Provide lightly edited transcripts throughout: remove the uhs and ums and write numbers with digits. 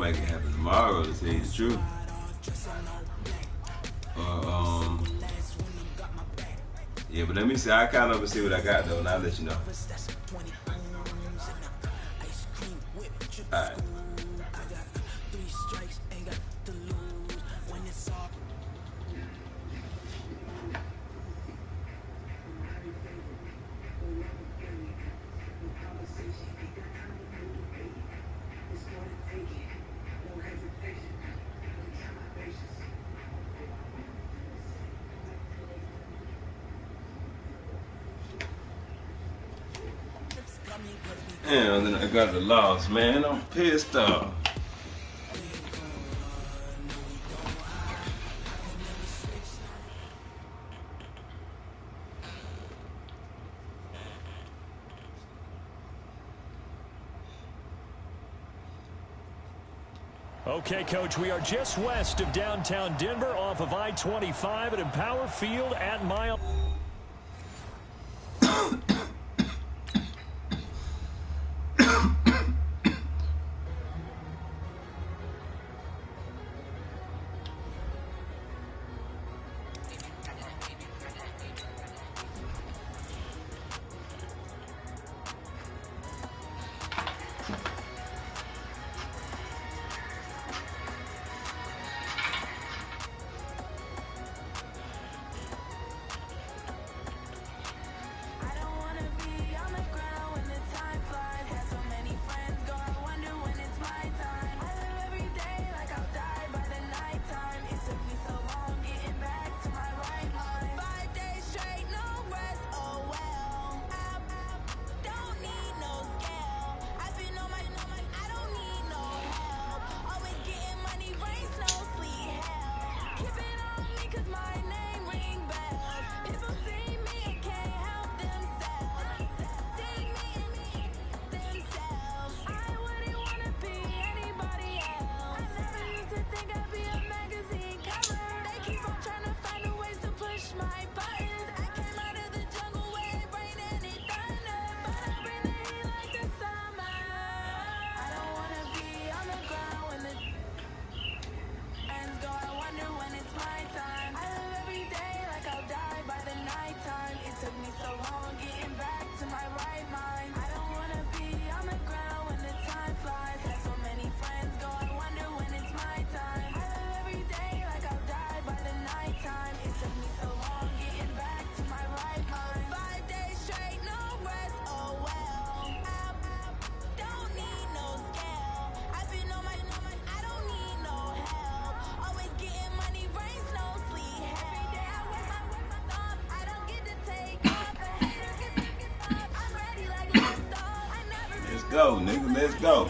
make it happen tomorrow, to tell you the truth. Yeah, but let me see. I kind of see what I got though, and I'll let you know. Alright. And then I got the loss, man. I'm pissed off. Okay, Coach, we are just west of downtown Denver off of I-25 at Empower Field at Mile. Go, nigga, let's go.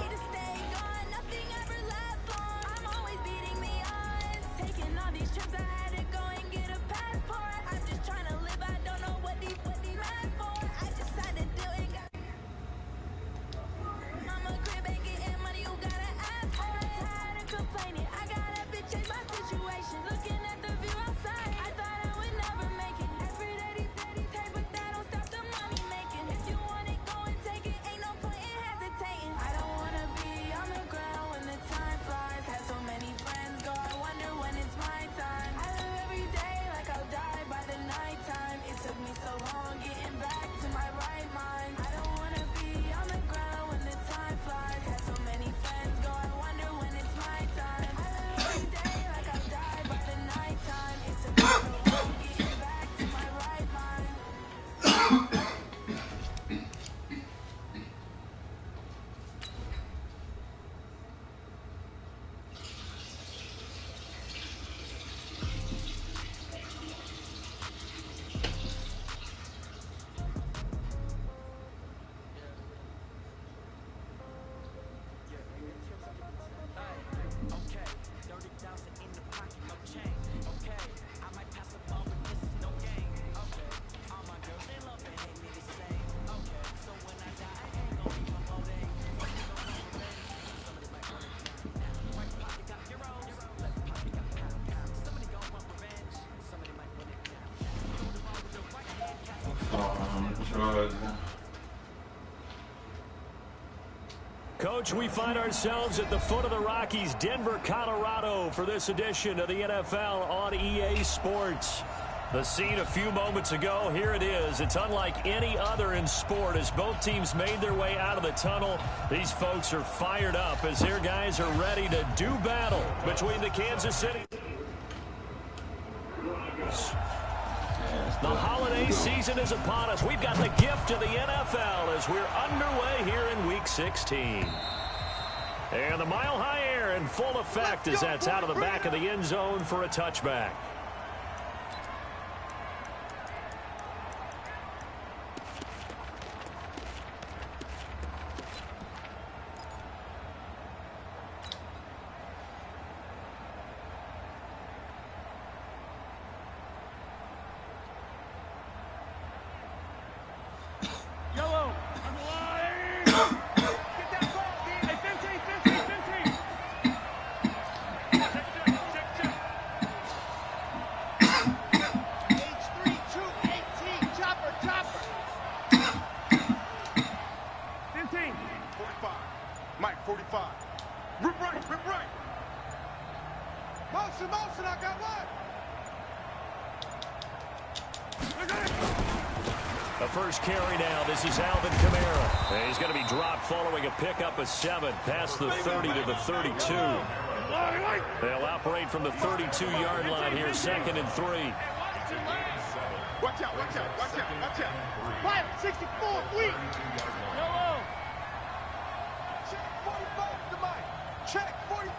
Coach, we find ourselves at the foot of the Rockies, Denver, Colorado, for this edition of the NFL on EA Sports. The scene a few moments ago, here it is. It's unlike any other in sport as both teams made their way out of the tunnel. These folks are fired up as their guys are ready to do battle between the Kansas City. The holiday season is upon us. We've got the gift of the NFL as we're underway here in Week 16. And the mile-high air in full effect as that's out of the back of the end zone for a touchback. The first carry now. This is Alvin Kamara. And he's going to be dropped following a pickup of 7 past the 30 to the 32. They'll operate from the 32-yard line here, 2nd and 3. Watch out, watch out, watch out, watch out. 564, fleet. Yellow. Check 45 to Mike. Check 45.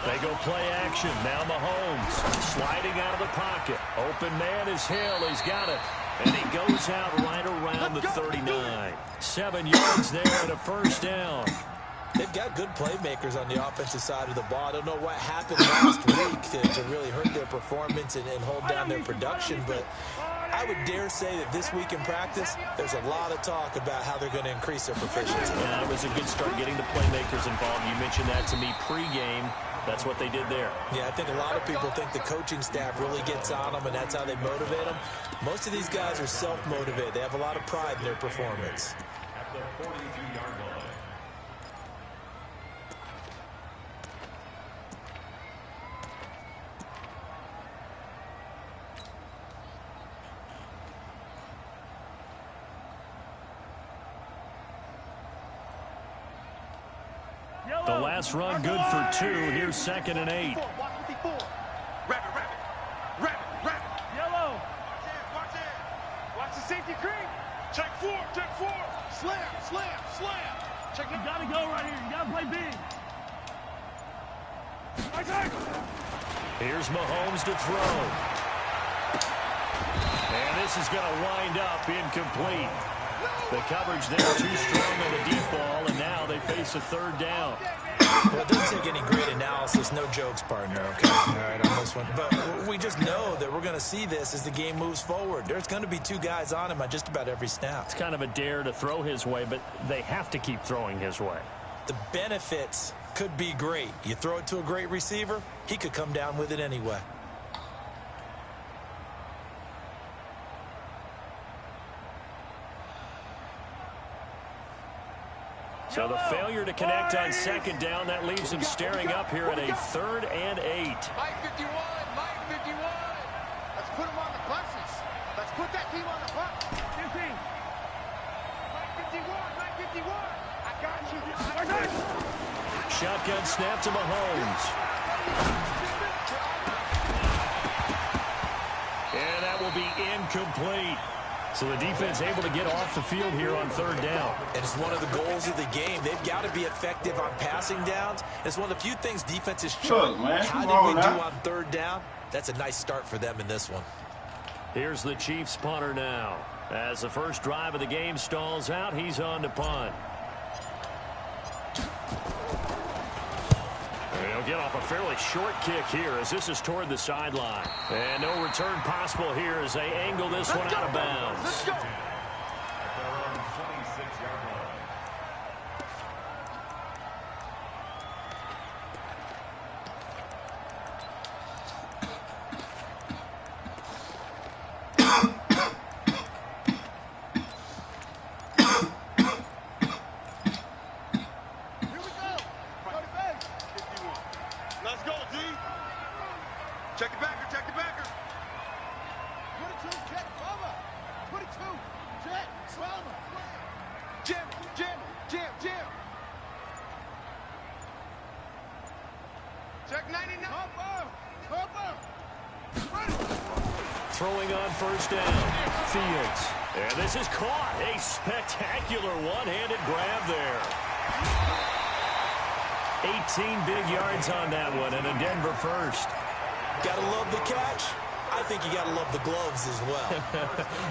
They go play action. Now Mahomes sliding out of the pocket. Open man is Hill. He's got it. And he goes out right around the 39. 7 yards there and a first down. They've got good playmakers on the offensive side of the ball. I don't know what happened last week to really hurt their performance and hold down their production, but I would dare say that this week in practice, there's a lot of talk about how they're going to increase their proficiency. Yeah, it was a good start getting the playmakers involved. You mentioned that to me pregame. That's what they did there. Yeah, I think a lot of people think the coaching staff really gets on them, and that's how they motivate them. Most of these guys are self-motivated. They have a lot of pride in their performance. At the 42-yard line. The last run good for 2. Here's 2nd and 8. Rabbit, rabbit, rabbit, rabbit. Yellow. Watch it. Watch the safety creep. Check 4, check 4. Slam, slam, slam. Check it. You gotta go right here. You gotta play big. Here's Mahomes to throw. And this is going to wind up incomplete. The coverage there too strong on the deep ball, and now they face a 3rd down. Well, it doesn't take any great analysis. No jokes, partner, okay? All right, on this one. But we just know that we're going to see this as the game moves forward. There's going to be 2 guys on him on just about every snap. It's kind of a dare to throw his way, but they have to keep throwing his way. The benefits could be great. You throw it to a great receiver, he could come down with it anyway. So the failure to connect on 2nd down, that leaves him staring up here at a 3rd and 8. Mike 51, Mike 51. Let's put him on the buses. Let's put that team on the bus. 15. Mike 51, Mike 51. I got you. Shotgun snap to Mahomes. And that will be incomplete. So the defense able to get off the field here on 3rd down. And it's one of the goals of the game. They've got to be effective on passing downs. It's one of the few things defenses try. How did we do on 3rd down? That's a nice start for them in this one. Here's the Chiefs punter now. As the first drive of the game stalls out, he's on to punt. He'll get off a fairly short kick here as this is toward the sideline. And no return possible here as they angle this one out of bounds. Let's go. D. Check the backer, check the backer. 22, check, cover. 22, check, cover. Jam, jam, jam, jam. Check 99. Cover. Throwing on first down. Fields. And this is caught. A spectacular one-handed grab there. 18 big yards on that one, and a Denver first. Gotta love the catch. I think you gotta love the gloves as well.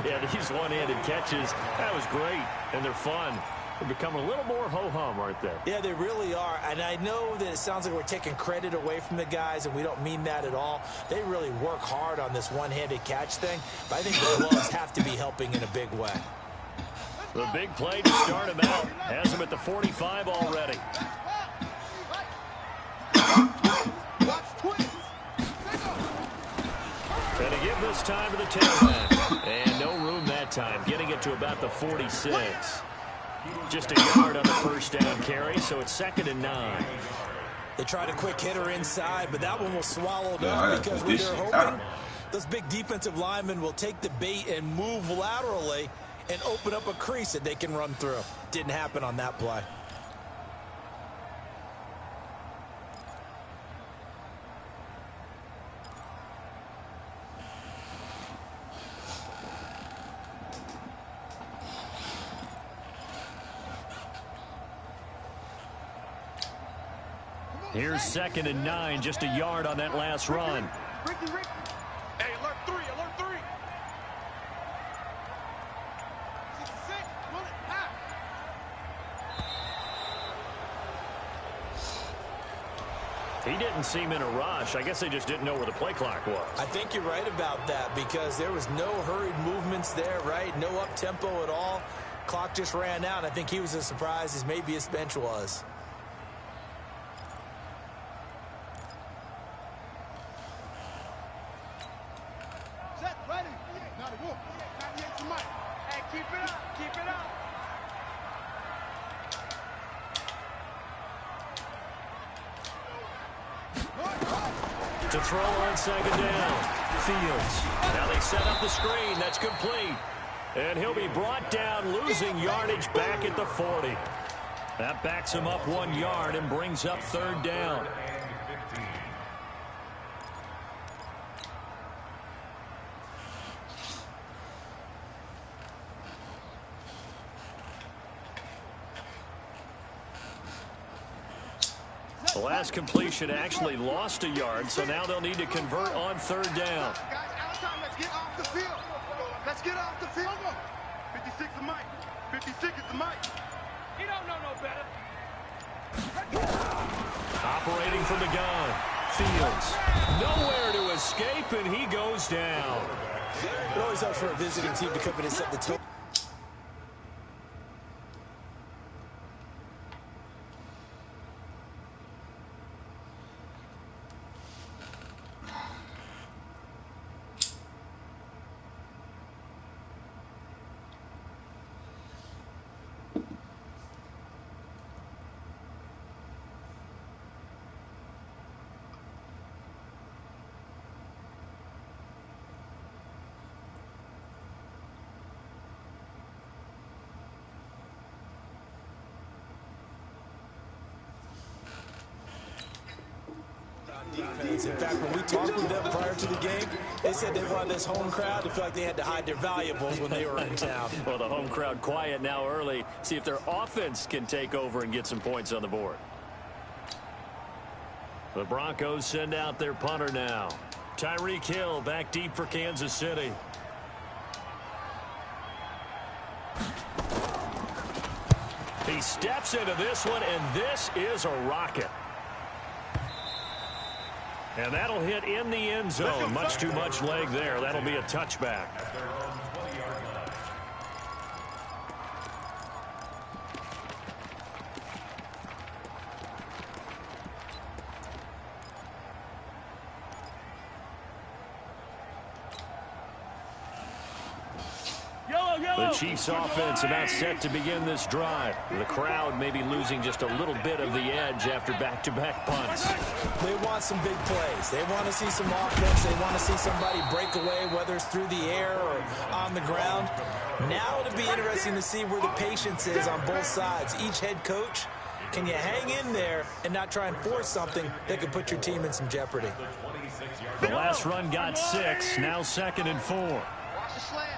Yeah, these one-handed catches, that was great, and they're fun. They're becoming a little more ho-hum, aren't they? Yeah, they really are. And I know that it sounds like we're taking credit away from the guys, and we don't mean that at all. They really work hard on this one-handed catch thing, but I think the gloves have to be helping in a big way. The big play to start him out. Has him at the 45 already. And to give this time to the tailback. And no room that time. Getting it to about the 46. Just a yard on the first down carry, so it's 2nd and 9. They tried a quick hitter inside, but that one was swallowed up because what they're hoping, those big defensive linemen will take the bait and move laterally and open up a crease that they can run through. Didn't happen on that play. Here's 2nd and 9, just a yard on that last run. Ricky. Hey, alert 3, alert 3. 66, run it, half. He didn't seem in a rush. I guess they just didn't know where the play clock was. I think you're right about that because there was no hurried movements there, right? No up-tempo at all. Clock just ran out. I think he was as surprised as maybe his bench was. To throw on 2nd down. Fields. Now they set up the screen. That's complete. And he'll be brought down, losing yardage back at the 40. That backs him up 1 yard and brings up 3rd down. The last completion actually lost a yard, so now they'll need to convert on 3rd down. Guys, out of time. Let's get off the field. Let's get off the field. 56 is Mike. 56 is the Mike. He don't know no better. Operating from the gun. Fields. Nowhere to escape, and he goes down. It always helps for a visiting team to come in and set the tone. Defense. In fact, when we talked with them prior to the game, they said they wanted this home crowd to feel like they had to hide their valuables when they were in town. Well, the home crowd quiet now early. See if their offense can take over and get some points on the board. The Broncos send out their punter now. Tyreek Hill back deep for Kansas City. He steps into this one, and this is a rocket. And that'll hit in the end zone. Much too much leg there. That'll be a touchback. Yellow. The Chiefs offense about set to begin this drive. The crowd may be losing just a little bit of the edge after back-to-back punts. They want some big plays. They want to see some offense. They want to see somebody break away, whether it's through the air or on the ground. Now it'll be interesting to see where the patience is on both sides. Each head coach, can you hang in there and not try and force something that could put your team in some jeopardy? The last run got 6, now 2nd and 4. Watch the slant.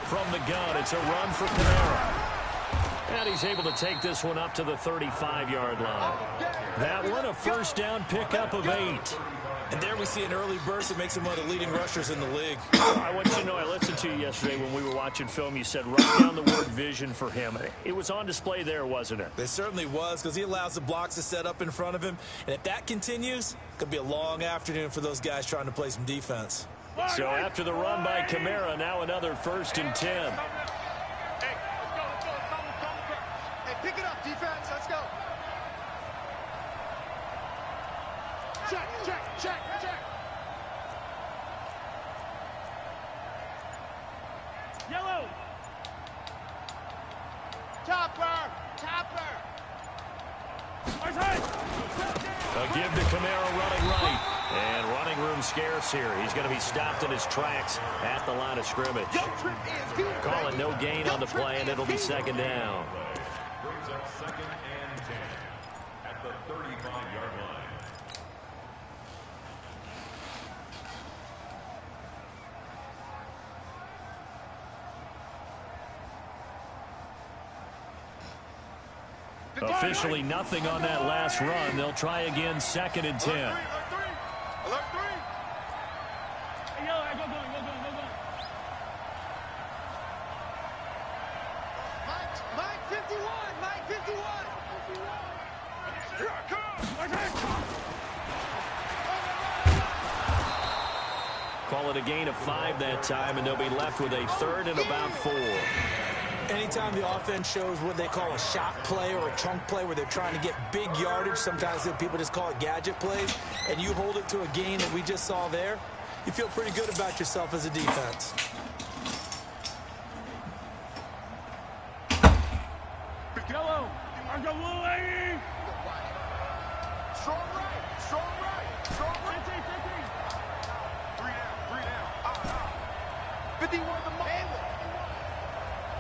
From the gun, it's a run for Kamara. And he's able to take this one up to the 35-yard line. That one, a first down pickup of 8. And there we see an early burst that makes him one of the leading rushers in the league. I want you to know, I listened to you yesterday when we were watching film. You said write down the word vision for him. It was on display there, wasn't it? It certainly was, because he allows the blocks to set up in front of him. And if that continues, it could be a long afternoon for those guys trying to play some defense. So after the run by Kamara, now another 1st and 10. Hey, let's go. Hey, pick it up, defense. Let's go. Check. Yellow. Topper. A give to Kamara running right. And running room scarce here. He's going to be stopped in his tracks at the line of scrimmage. Call it no gain on the play, and it'll be 2nd down. Brings up 2nd and 10 at the 35-yard line. Officially nothing on that last run. They'll try again, 2nd and 10. Alert 3. Hey, yo, go going. Mike 51. Here I come. Call it a gain of 5 that time, and they'll be left with a 3rd and about 4. Anytime the offense shows what they call a shot play or a chunk play where they're trying to get big yardage, sometimes people just call it gadget plays, and you hold it to a gain that we just saw there, you feel pretty good about yourself as a defense. Yellow. I go little lady. Strong right. 3 down. 51 the man.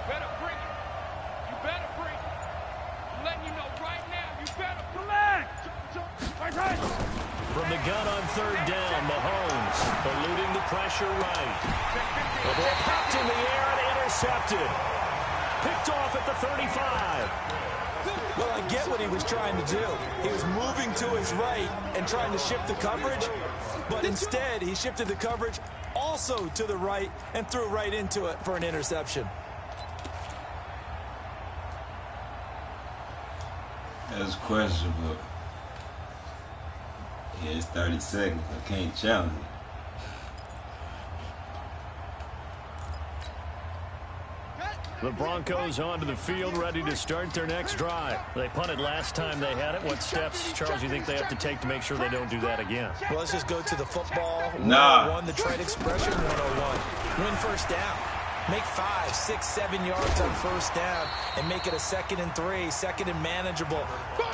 Better bring it. You better bring it. I'm letting you know right now. You better come back. Right. From the gun on 3rd down, Mahomes eluding the pressure right. The ball popped in the air and intercepted. Picked off at the 35. Well, I get what he was trying to do. He was moving to his right and trying to shift the coverage, but instead he shifted the coverage also to the right and threw right into it for an interception. That's questionable. Yeah, it's 30 seconds. I can't challenge it. The Broncos onto the field, ready to start their next drive. They punted last time they had it. What steps, Charles, you think they have to take to make sure they don't do that again? Well, let's just go to the football 101, the trade expression 101. Win first down. Make 5, 6, 7 yards on first down and make it a 2nd and 3, 2nd and manageable.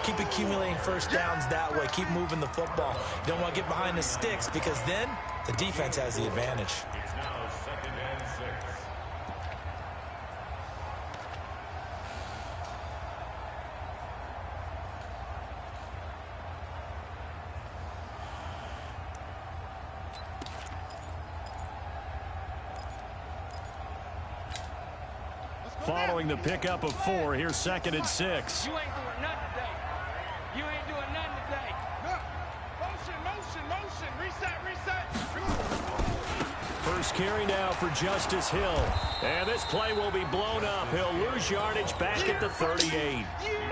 Keep accumulating first downs that way. Keep moving the football. You don't want to get behind the sticks because then the defense has the advantage. It's now 2nd and 6. Following the pickup of 4, here's 2nd and 6. You ain't doing nothing today. Motion. Reset. First carry now for Justice Hill. And this play will be blown up. He'll lose yardage back at the 38.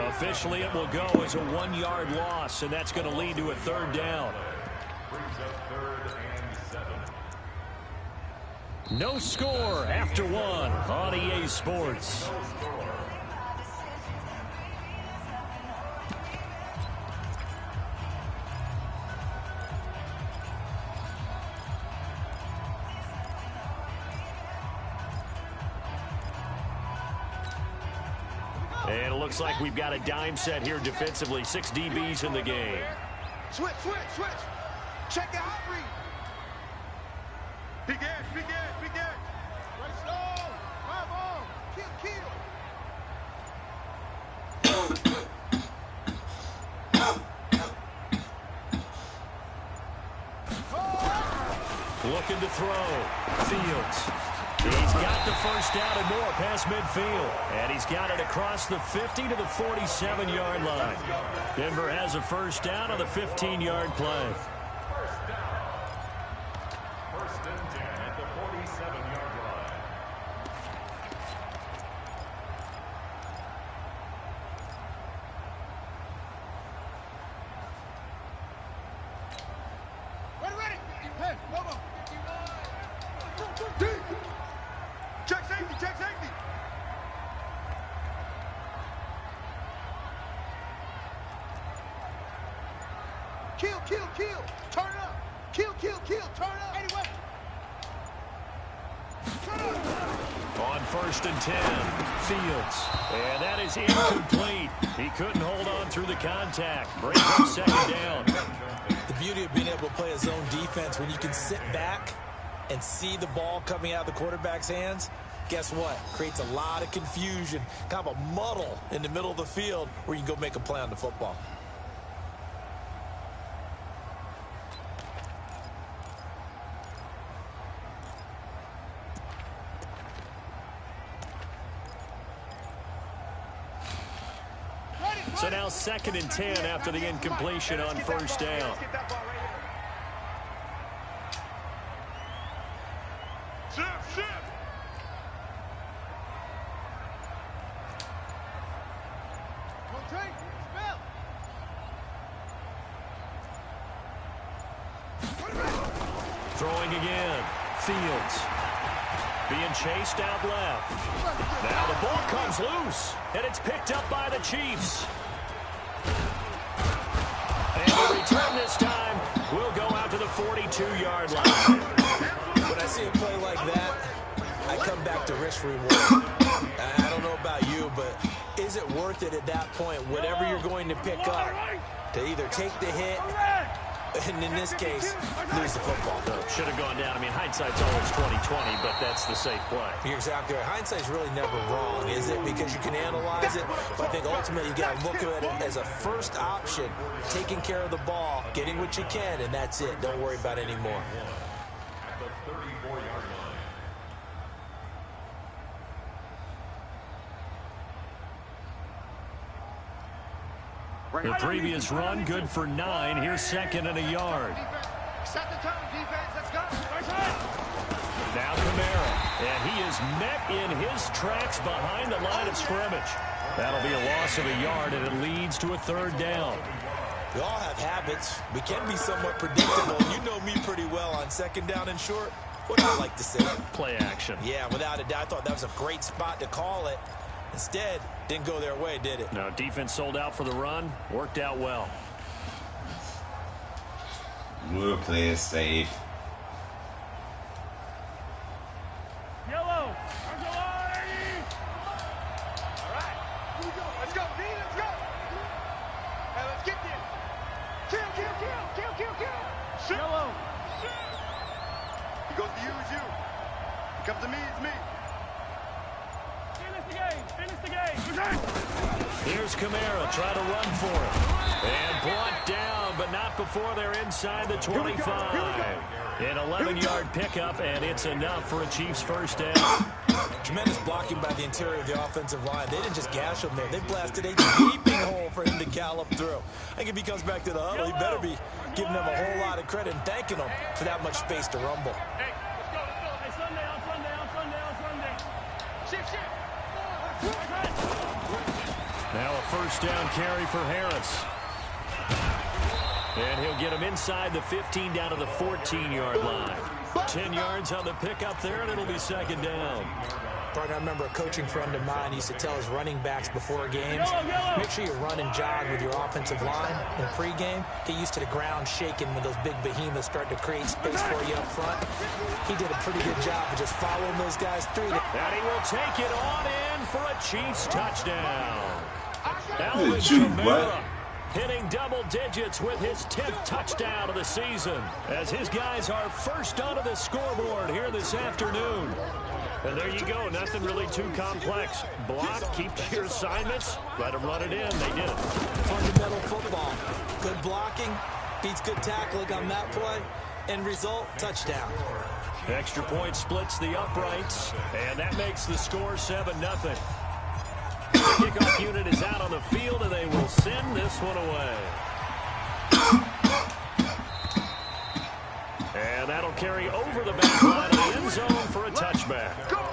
Officially, it will go as a 1-yard loss, and that's going to lead to a 3rd down. Brings up 3rd and 7. No score after 1 on EA Sports. looks like we've got a dime set here defensively. 6 DBs in the game. Switch. Check the hot read. Big edge. Right slow. Come on. Kill. Looking to throw. Fields. He's got the first down and more past midfield. And he's got it across the 50 to the 47-yard line. Denver has a first down on the 15-yard play. First and 10 at the 47-yard line. Ready. Hey, come on. Check safety. Kill. Turn it up. Kill. Turn it up. Anyway. On first and 10, Fields. And that is incomplete. He couldn't hold on through the contact. Brings up second down. The beauty of being able to play a zone defense when you can sit back and see the ball coming out of the quarterback's hands, guess what? Creates a lot of confusion, kind of a muddle in the middle of the field where you can go make a play on the football. So now second and 10 after the incompletion on first down. Shift. Rotate. Spell. Throwing again. Fields. Being chased out left. Now the ball comes loose, and it's picked up by the Chiefs. And the return this time will go out to the 42-yard line. When I see a play like that, I come back to risk reward. I don't know about you, but is it worth it at that point, whatever you're going to pick up, to either take the hit, and in this case, lose the football? Should have gone down. I mean, hindsight's always 20/20, but that's the safe play. You're exactly right. Hindsight's really never wrong, is it? Because you can analyze it, but I think ultimately you got to look at it as a first option, taking care of the ball, getting what you can, and that's it. Don't worry about it anymore. At the 34-yard line. The previous run, good for 9. Here's second and a yard. Set the tone, defense. Let's go. Now Kamara, and he is met in his tracks behind the line of scrimmage. That'll be a loss of a yard, and it leads to a third down. We all have habits. We can be somewhat predictable. You know me pretty well on second down and short. What do I like to say? Play action. Yeah, without a doubt. I thought that was a great spot to call it. Instead, didn't go their way, did it? No, defense sold out for the run. Worked out well. We're playing safe. Yellow. All right. Let's go, D. Let's go. Hey, let's get this. Kill. Shoot. Yellow. He goes to you, it's you. He comes to me, it's me. Finish the game. Here's Kamara, try to run for it. And brought down, but not before they're inside the 25. An 11-yard pickup, and it's enough for a Chiefs first down. Tremendous blocking by the interior of the offensive line. They didn't just gash him there. They blasted a gaping hole for him to gallop through. I think if he comes back to the huddle, he better be giving them a whole lot of credit and thanking them for that much space to rumble. Hey, let's go. Hey, Sunday. Shift. Now a first down carry for Harris. And he'll get him inside the 15 down to the 14-yard line. 10 yards on the pickup there, and it'll be second down. Partner, I remember a coaching friend of mine used to tell his running backs before games, make sure you run and jog with your offensive line in pregame. Get used to the ground shaking when those big behemoths start to create space for you up front. He did a pretty good job of just following those guys through. And he will take it on in for a Chiefs touchdown. Alvin shoot, Kamara hitting double digits with his 10th touchdown of the season, as his guys are first onto the scoreboard here this afternoon. And there you go. Nothing really too complex. Block, keep to your assignments, let them run it in. They did it. Fundamental football. Good blocking, beats good tackling on that play. End result, touchdown. Extra point splits the uprights, and that makes the score 7-0. The kickoff unit is out on the field, and they will send this one away. And that'll carry over the back line of the end zone for a touchback.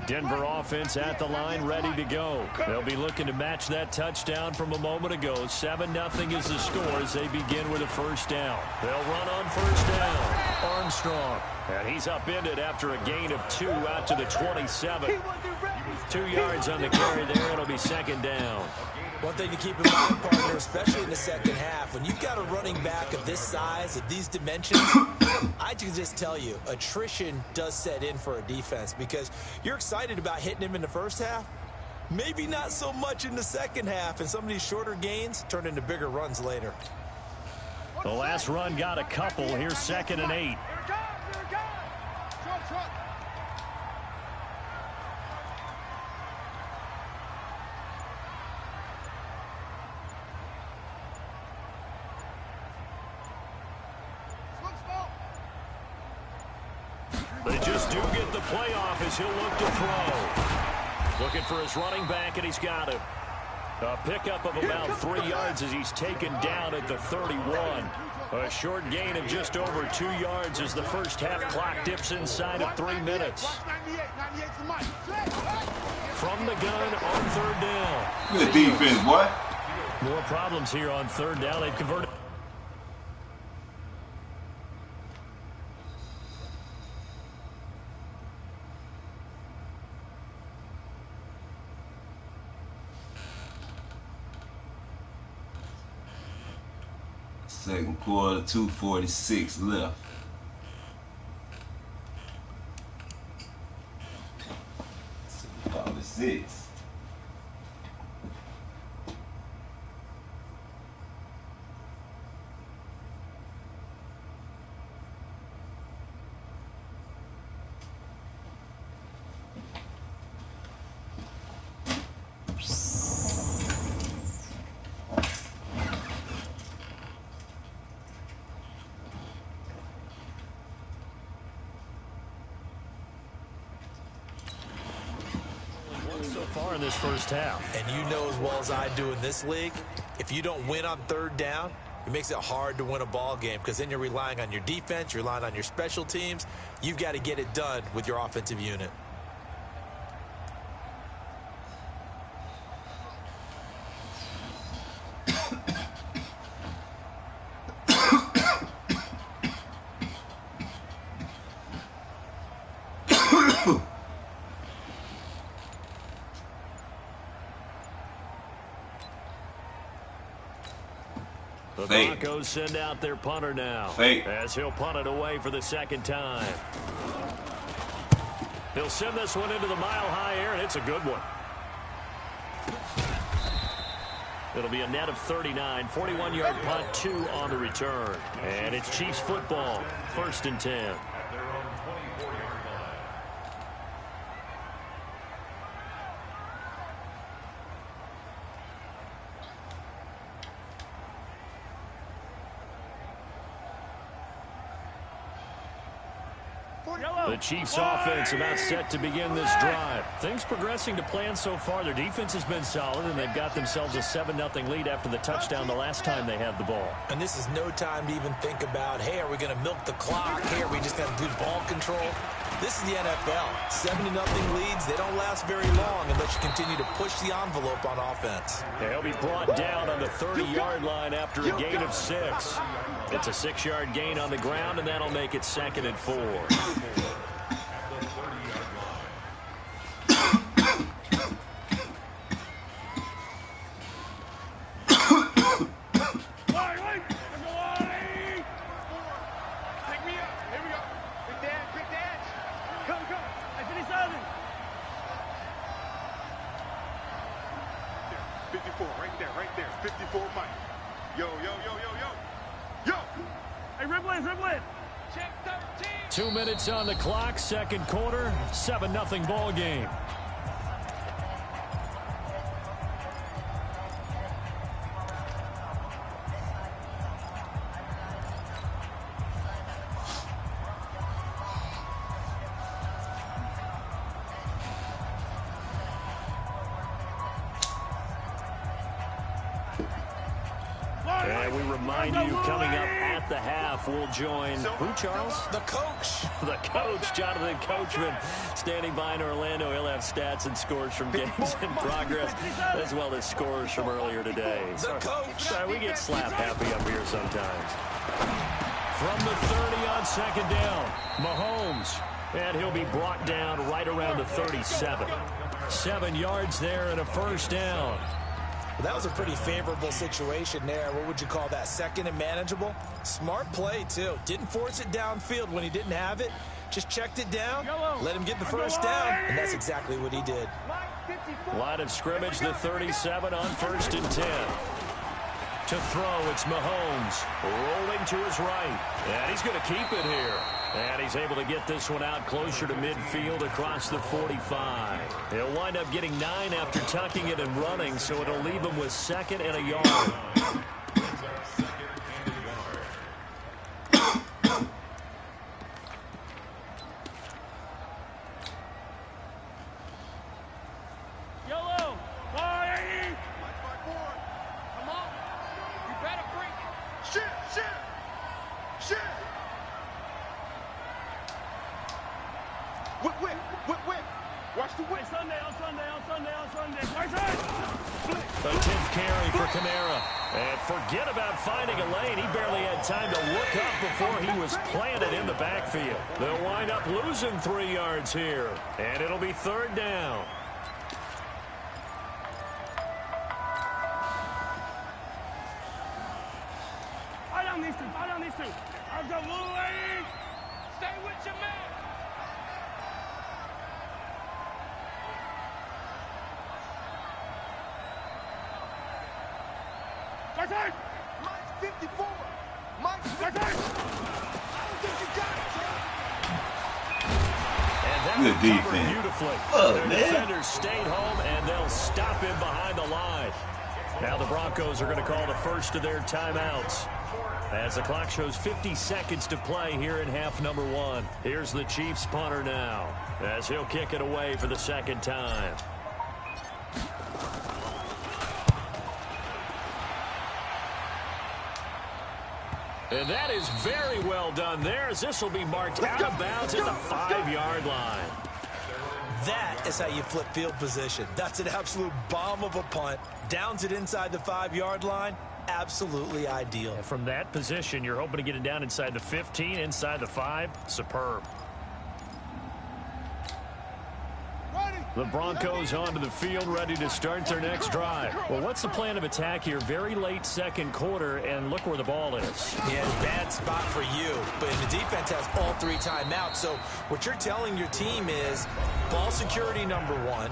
Denver offense at the line, ready to go. They'll be looking to match that touchdown from a moment ago. 7-0 is the score as they begin with a first down. They'll run on first down. Armstrong. And he's upended after a gain of 2 out to the 27. 2 yards on the carry there. It'll be second down. One thing to keep in mind, partner, especially in the second half, when you've got a running back of this size, of these dimensions, I can just tell you, attrition does set in for a defense because you're excited about hitting him in the first half. Maybe not so much in the second half, and some of these shorter gains turn into bigger runs later. The last run got a couple. Here's 2nd and 8. They just do get the playoff as he'll look to throw. Looking for his running back, and he's got him. A pickup of about 3 yards as he's taken down at the 31. A short gain of just over 2 yards as the first half clock dips inside of 3 minutes. From the gun on 3rd down. Good defense, boy. More problems here on 3rd down. They've converted. Second quarter, 2:46 left. Probably 6. Far in this first half. And you know as well as I do in this league, if you don't win on 3rd down, it makes it hard to win a ball game because then you're relying on your defense, you're relying on your special teams. You've got to get it done with your offensive unit. The Broncos send out their punter now. As he'll punt it away for the 2nd time. He'll send this one into the mile-high air, and it's a good one. It'll be a net of 39, 41-yard punt, 2 on the return. And it's Chiefs football, 1st and 10. The Chiefs offense about set to begin this drive. Things progressing to plan so far. Their defense has been solid, and they've got themselves a 7-0 lead after the touchdown the last time they had the ball. And this is no time to even think about, hey, are we going to milk the clock? Hey, are we just going to do ball control? This is the NFL. 7-0 leads, they don't last very long unless you continue to push the envelope on offense. He'll be brought down on the 30-yard line after a gain of 6. It's a 6-yard gain on the ground, and that'll make it 2nd and 4. Right there. 54 Mike. Yo. Hey, Riblin. Check 13. 2 minutes on the clock, second quarter, 7-0 ball game. And we remind you, coming up at the half, we'll join who, Charles? The coach. The coach, Jonathan Coachman, standing by in Orlando. He'll have stats and scores from games in progress, as well as scores from earlier today. The coach. Sorry, we get slap happy up here sometimes. From the 30 on second down, Mahomes. And he'll be brought down right around the 37. 7 yards there and a first down. Well, that was a pretty favorable situation there. What would you call that? Second and manageable? Smart play, too. Didn't force it downfield when he didn't have it. Just checked it down, let him get the first down, and that's exactly what he did. Line of scrimmage, the 37 on 1st and 10. To throw, it's Mahomes. Rolling to his right. And he's going to keep it here. And he's able to get this one out closer to midfield across the 45. He'll wind up getting 9 after tucking it and running, so it'll leave him with 2nd and a yard. Watch the whip. Sunday. The 10th carry for Kamara. And forget about finding a lane. He barely had time to look up before he was planted in the backfield. They'll wind up losing 3 yards here. And it'll be 3rd down. I don't need to. I'll go away. Stay with your man. Mike's 54. Mike's 54. I don't think you got it, and that good defense. Beautifully. Oh, Their defenders stayed home, and they'll stop him behind the line. Now the Broncos are going to call the first of their timeouts. As the clock shows 50 seconds to play here in half number 1. Here's the Chiefs punter now, as he'll kick it away for the 2nd time. And that is very well done there, as this will be marked out of bounds at the 5-yard line. That is how you flip field position. That's an absolute bomb of a punt. Downs it inside the 5-yard line. Absolutely ideal. And from that position, you're hoping to get it down inside the 15, inside the 5. Superb. The Broncos onto the field, ready to start their next drive. Well, what's the plan of attack here? Very late second quarter, and look where the ball is. Yeah, bad spot for you, but the defense has all 3 timeouts. So what you're telling your team is ball security number 1.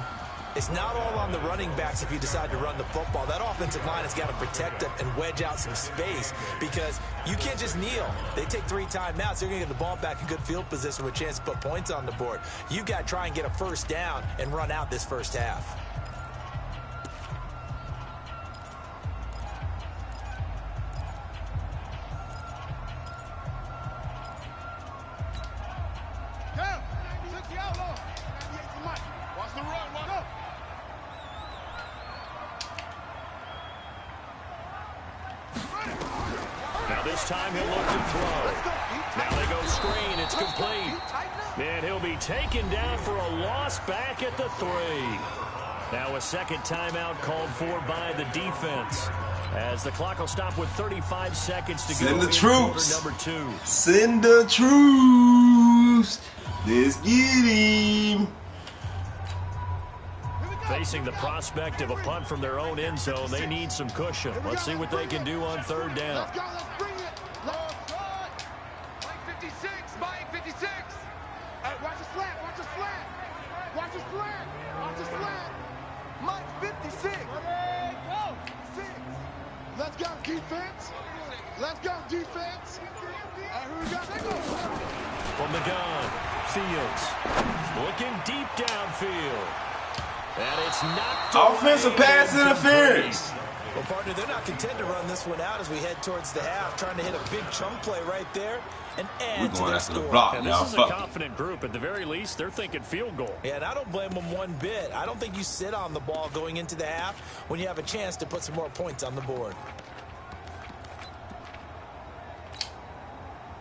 It's not all on the running backs if you decide to run the football. That offensive line has got to protect them and wedge out some space because you can't just kneel. They take 3 timeouts. They're going to get the ball back in good field position with a chance to put points on the board. You got to try and get a first down and run out this first half. Now this time he'll look to throw. Now they go screen. It's complete. And he'll be taken down for a loss back at the 3. Now a second timeout called for by the defense. As the clock will stop with 35 seconds to go. Send the troops. Number 2. Send the troops. Let's get him. Facing the prospect of a punt from their own end zone, they need some cushion. Let's see what they can do on 3rd down. Let's go, let's bring it. Let's run. Mike 56, Mike 56. Hey, watch the slant, watch the slant. Watch the slant, watch the slant. Mike 56. Go. 6. Let's go, defense. Let's go, defense. Hey, who we got? They go. From the gun, Fields looking deep downfield. And it's knocked Offensive pass interference. Well, partner, they're not content to run this one out as we head towards the half, trying to hit a big chunk play right there and add to their score. And this is a confident group. At the very least, they're thinking field goal. Yeah, and I don't blame them one bit. I don't think you sit on the ball going into the half when you have a chance to put some more points on the board.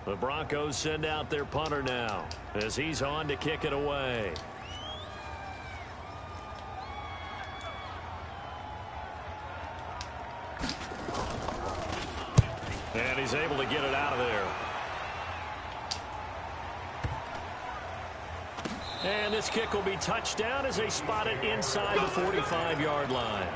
The Broncos send out their punter now as he's on to kick it away. And he's able to get it out of there. And this kick will be touched down as they spot it inside the 45-yard line.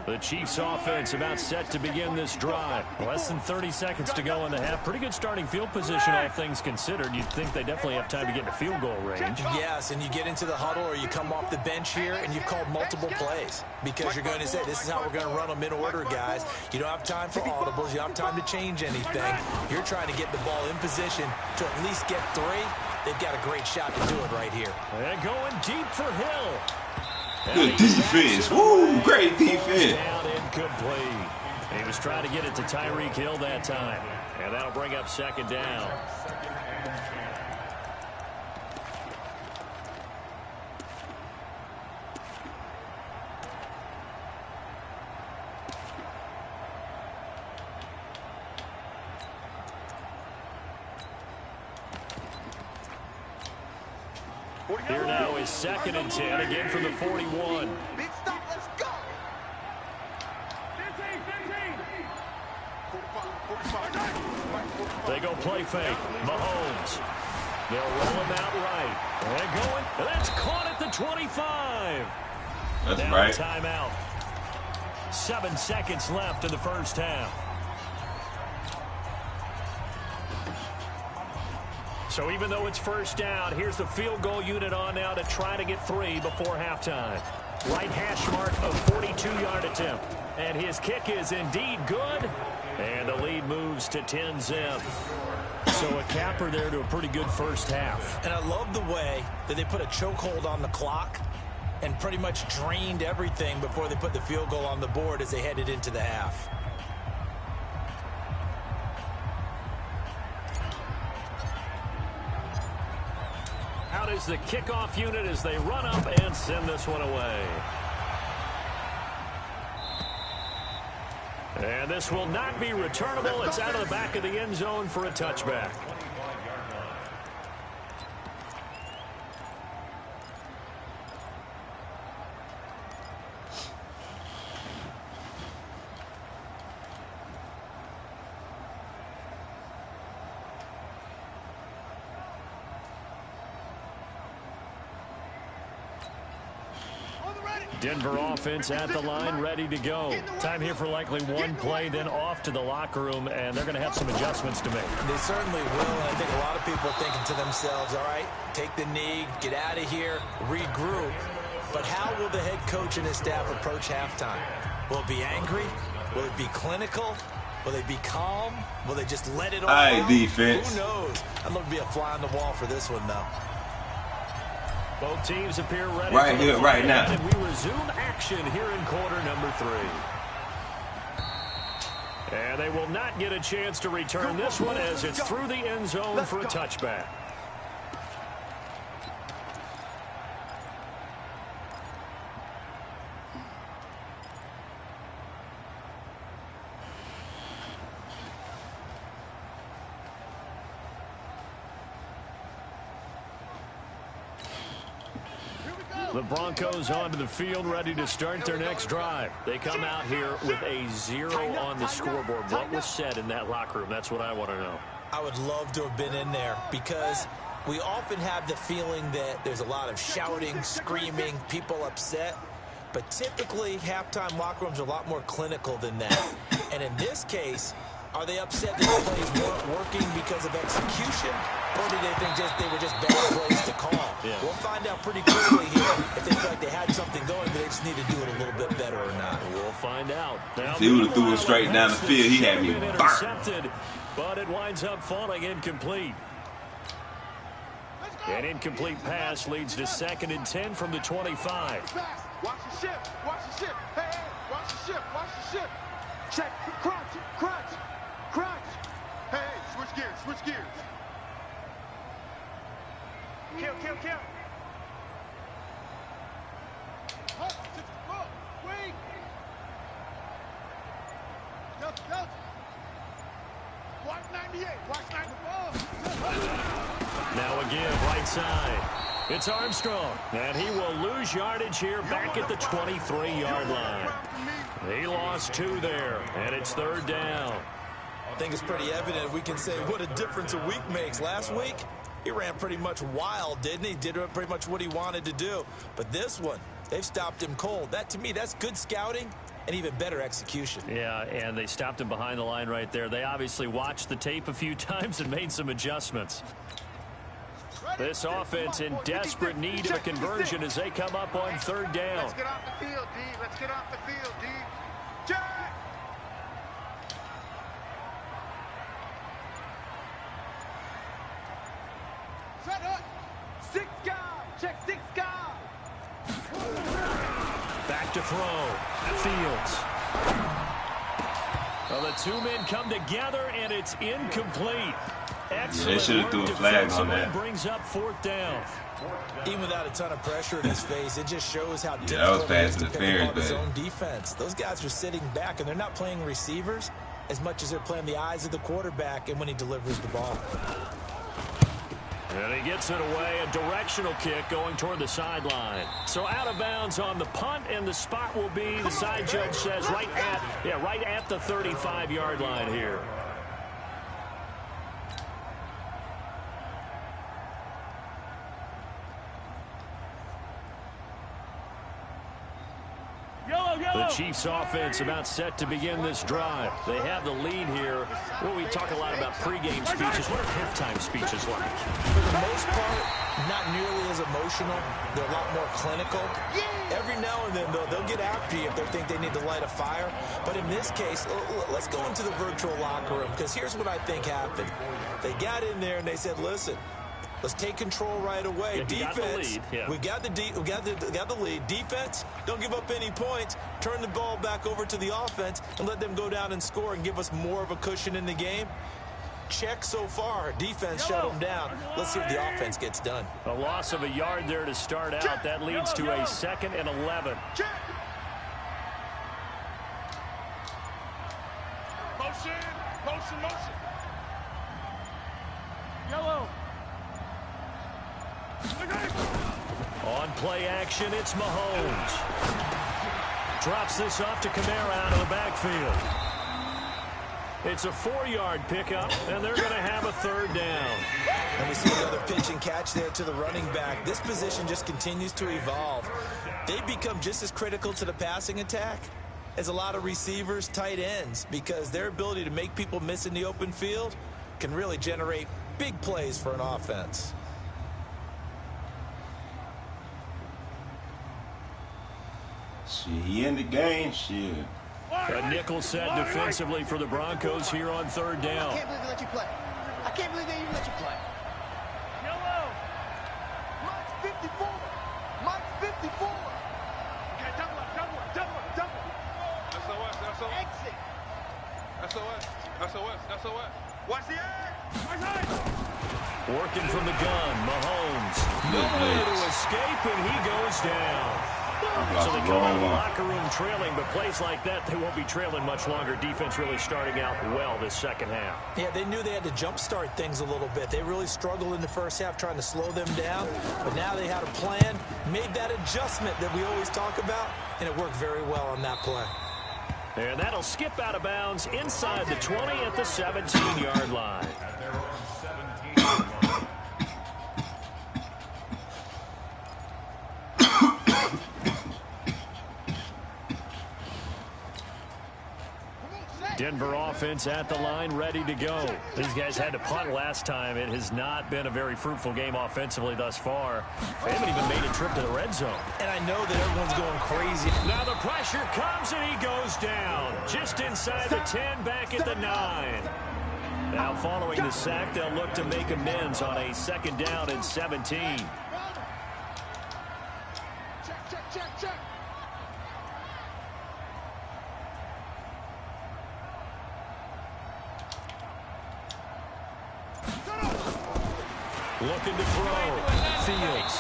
The Chiefs offense about set to begin this drive. Less than 30 seconds to go in the half. Pretty good starting field position, all things considered. You'd think they definitely have time to get to field goal range. Yes, and you get into the huddle or you come off the bench here and you've called multiple plays because you're going to say, this is how we're going to run them in order, guys. You don't have time for audibles. You don't have time to change anything. You're trying to get the ball in position to at least get 3. They've got a great shot to do it right here. And going deep for Hill. Good defense. Woo, great defense. Down incomplete. He was trying to get it to Tyreek Hill that time. And that'll bring up 2nd down. Here now is 2nd and 10, again from the 41. Big stop, let's go. 45. They go play fake. Mahomes. They'll roll him out right. And going. And that's caught at the 25. That's now right. Timeout. 7 seconds left in the first half. So even though it's first down, here's the field goal unit on now to try to get 3 before halftime. Right hash mark of 42-yard attempt. And his kick is indeed good. And the lead moves to 10-zip. So a capper there to a pretty good first half. And I love the way that they put a chokehold on the clock and pretty much drained everything before they put the field goal on the board as they headed into the half. Out is the kickoff unit as they run up and send this one away. And this will not be returnable. It's out of the back of the end zone for a touchback. Denver offense at the line, ready to go. Time here for likely one play, then off to the locker room, and they're going to have some adjustments to make. They certainly will, and I think a lot of people are thinking to themselves, all right, take the knee, get out of here, regroup. But how will the head coach and his staff approach halftime? Will it be angry? Will it be clinical? Will they be calm? Will they just let it all out? Defense. Who knows? I'd love to be a fly on the wall for this one, though. Both teams appear ready right here, right now. And we resume action here in quarter number 3. And they will not get a chance to return this one as it's through the end zone for a touchback. The Broncos onto the field, ready to start their next drive. They come out here with a 0 on the scoreboard. What was said in that locker room? That's what I want to know. I would love to have been in there because we often have the feeling that there's a lot of shouting, screaming, people upset. But typically, halftime locker rooms are a lot more clinical than that. And in this case, are they upset that the plays weren't working because of execution? Or do they think they were just bad plays to call? Yeah. We'll find out pretty clearly here if they feel like they had something going, but they just need to do it a little bit better or not. We'll find out. Now, if he would have threw it straight down the field, he had me intercepted, but it winds up falling incomplete. An incomplete pass leads to 2nd and 10 from the 25. Watch the shift. Watch the shift. Hey, watch the shift. Watch the shift. Check. Crunch. Crunch. Crunch. Hey, switch gears. Switch gears. Kill. Wait. Go. Watch 98. Watch 94. Now again, right side. It's Armstrong, and he will lose yardage here back at the 23-yard line. He lost 2 there, and it's 3rd down. I think it's pretty evident we can say what a difference a week makes. Last week, he ran pretty much wild, didn't he? Did pretty much what he wanted to do. But this one, they've stopped him cold. That, to me, that's good scouting and even better execution. Yeah, and they stopped him behind the line right there. They obviously watched the tape a few times and made some adjustments. This offense in desperate need of a conversion as they come up on 3rd down. Let's get off the field, D. Let's get off the field, D. Jack! Set up. 6 guys. Check 6 guys. Back to throw. Fields. Well, the 2 men come together, and it's incomplete. Excellent. They should have threw a flag on that. Brings up 4th down. Even without a ton of pressure in his face, it just shows how that was difficult it is pass to pick interference, up his own defense. Those guys are sitting back, and they're not playing receivers as much as they're playing the eyes of the quarterback and when he delivers the ball. And he gets it away, a directional kick going toward the sideline. So out of bounds on the punt, and the spot will be, the side judge says, right at the 35-yard line here. The Chiefs offense about set to begin this drive. They have the lead here. Well, we talk a lot about pregame speeches. What are halftime speeches like? For the most part, not nearly as emotional. They're a lot more clinical. Every now and then, though, they'll get after you if they think they need to light a fire. But in this case, let's go into the virtual locker room, because here's what I think happened. They got in there and they said, listen, let's take control right away. Yeah, defense, we got the lead. Defense, don't give up any points. Turn the ball back over to the offense and let them go down and score and give us more of a cushion in the game. Check so far. Defense shut them down. Let's see if the offense gets done. A loss of a yard there to start out. That leads to a 2nd and 11. Motion. Yellow. On play action, it's Mahomes. Drops this off to Kamara out of the backfield. It's a 4-yard pickup, and they're going to have a 3rd down. And we see another pitch and catch there to the running back. This position just continues to evolve. They become just as critical to the passing attack as a lot of receivers, tight ends, because their ability to make people miss in the open field can really generate big plays for an offense. He in the game, shit. A nickel set defensively for the Broncos here on 3rd down. I can't believe they let you play. I can't believe they even let you play. Yellow. Watch 54. Okay, double up. SOS. Exit. SOS. Watch the egg. Working from the gun, Mahomes. No way to escape, and he goes down. So they come out of the locker room trailing, but plays like that, they won't be trailing much longer. Defense really starting out well this second half. Yeah, they knew they had to jumpstart things a little bit. They really struggled in the first half trying to slow them down, but now they had a plan, made that adjustment that we always talk about, and it worked very well on that play. And that'll skip out of bounds inside the 20 at the 17-yard line. At their own 17-yard line. Denver offense at the line, ready to go. These guys had to punt last time. It has not been a very fruitful game offensively thus far. They haven't even made a trip to the red zone. And I know that everyone's going crazy. Now the pressure comes and he goes down. Just inside the 10, back at the 9. Now following the sack, they'll look to make amends on a second down and 17. Check. Looking to throw. Fields.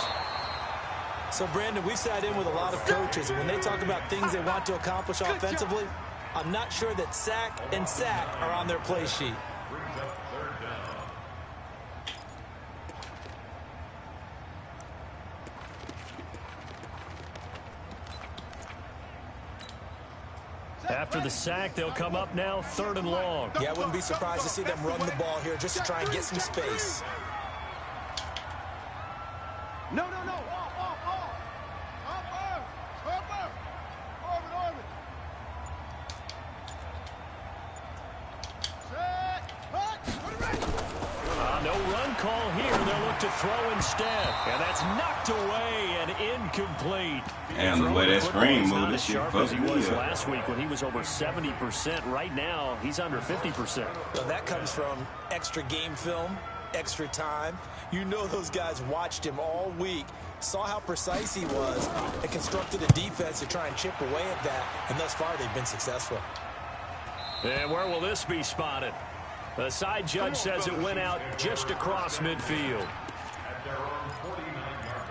So, Brandon, we've sat in with a lot of coaches, and when they talk about things they want to accomplish offensively, I'm not sure that sack and sack are on their play sheet. Brings up third down. After the sack, they'll come up now 3rd and long. Yeah, I wouldn't be surprised to see them run the ball here just to try and get some space. No. No run call here. They'll look to throw instead. And that's knocked away and incomplete. And the way that screen moved, this shit sharp as he was last week when he was over 70%. Right now, he's under 50%. Well, that comes from extra game film, extra time. You know those guys watched him all week, saw how precise he was, and constructed a defense to try and chip away at that. And thus far, they've been successful. And where will this be spotted? The side judge says it went out just across midfield. At their own 49-yard line.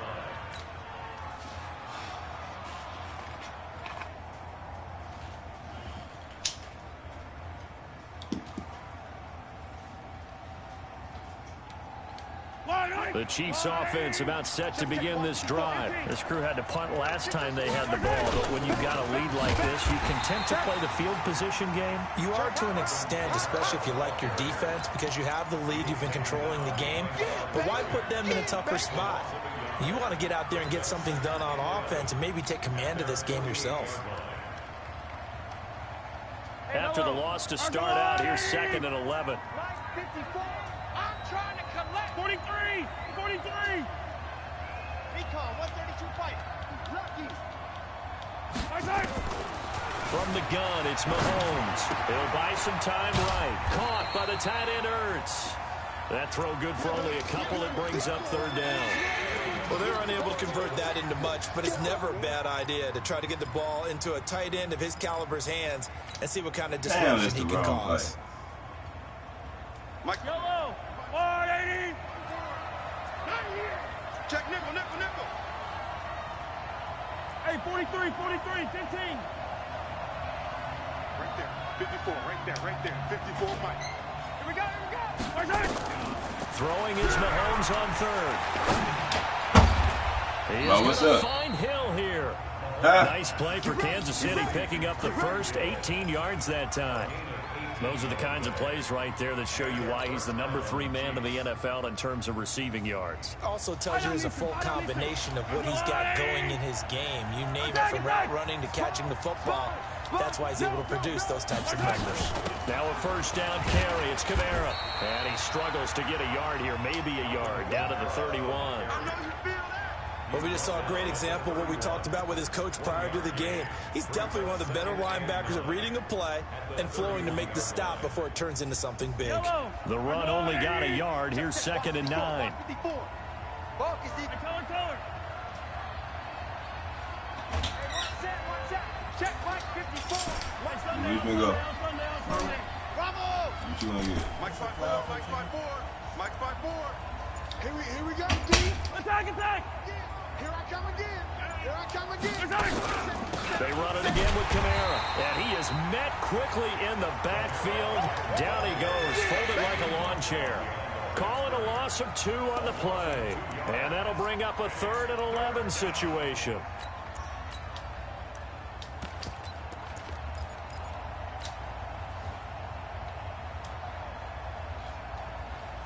The Chiefs offense about set to begin this drive. This crew had to punt last time they had the ball, but when you've got a lead like this, you content to play the field position game? You are to an extent, especially if you like your defense, because you have the lead, you've been controlling the game. But why put them in a tougher spot? You want to get out there and get something done on offense and maybe take command of this game yourself. After the loss to start out, here's 2nd and 11. 54. I'm trying to collect. 43. Recon, 132 fight. Lucky. From the gun, it's Mahomes. He'll buy some time right. Caught by the tight end, Ertz. That throw good for only a couple. It brings up 3rd down. Well, they're unable to convert that into much, but it's never a bad idea to try to get the ball into a tight end of his caliber's hands and see what kind of disruption he can cause. Mike Yellow. 480. Check nickel. Hey, 43, 15. Right there. 54, right there. 54, Mike. Here we go. Throwing is Mahomes on 3rd. He is what's going to up? find Hill here. Nice play for Kansas City, picking up the first 18 yards that time. Those are the kinds of plays right there that show you why he's the number 3 man in the NFL in terms of receiving yards. Also tells you there's a full combination of what he's got going in his game. You name it, from route running to catching the football. That's why he's able to produce those types of numbers. Now a 1st down carry. It's Kamara. And he struggles to get a yard here, maybe a yard, down to the 31. Well, we just saw a great example of what we talked about with his coach prior to the game. He's definitely one of the better linebackers at reading a play and flowing to make the stop before it turns into something big. The run only got a yard. Here's 2nd and 9. Where you gonna go? Bravo! What you gonna get? Mike's 5'4", Mike's 5'4", Mike's 5'4". Here we go, D. Attack! Here I come again. They run it again with Kamara, and he is met quickly in the backfield. Down he goes, folded like a lawn chair. Calling a loss of 2 on the play, and that'll bring up a 3rd and 11 situation.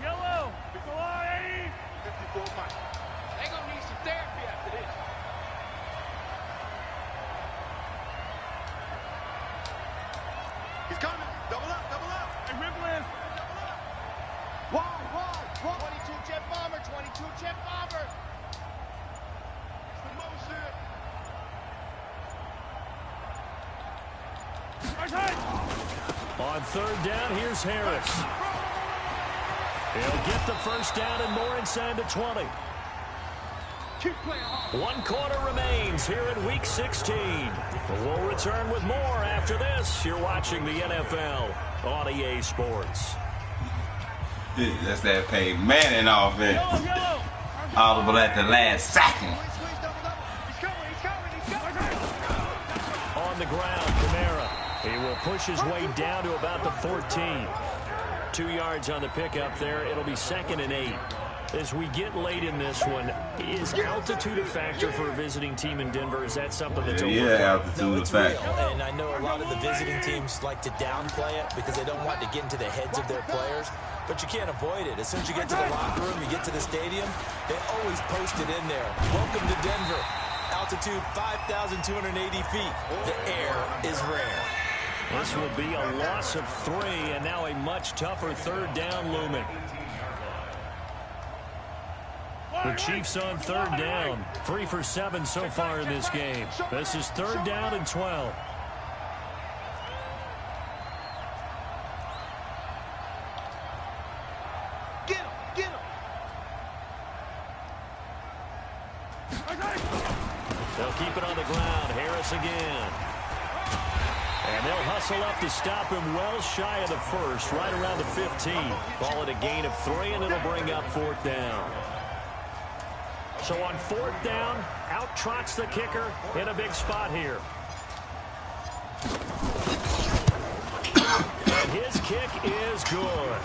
Yellow. 54 Mike. They're gonna need some therapy after this. He's coming. Double up. Hey, Ripley. Double up. Wide. 22 jet bomber. It's the motion. On 3rd down, here's Harris. He'll get the first down and more inside the 20. Keep playing hard. 1 quarter remains here in Week 16. We'll return with more after this. You're watching the NFL on EA Sports. That's that Peyton Manning offense. Yellow. Audible at the last second. Squeeze, double. He's coming. On the ground, Kamara. He will push his way down to about the 14. 2 yards on the pickup there. It'll be 2nd and 8. As we get late in this one, is altitude a factor for a visiting team in Denver? Is that something that's overcome? Yeah, altitude It's a factor. real, and I know a lot of the visiting teams like to downplay it because they don't want to get into the heads of their players, but you can't avoid it. As soon as you get to the locker room, you get to the stadium, they always post it in there. Welcome to Denver. Altitude 5,280 feet. The air is rare. This will be a loss of 3, and now a much tougher 3rd down looming. The Chiefs on 3rd down. 3 for 7 so far in this game. This is 3rd down and 12. Get him. They'll keep it on the ground. Harris again. And they'll hustle up to stop him well shy of the 1st, right around the 15. Call it a gain of 3, and it'll bring up 4th down. So on 4th down, out trots the kicker in a big spot here. And his kick is good.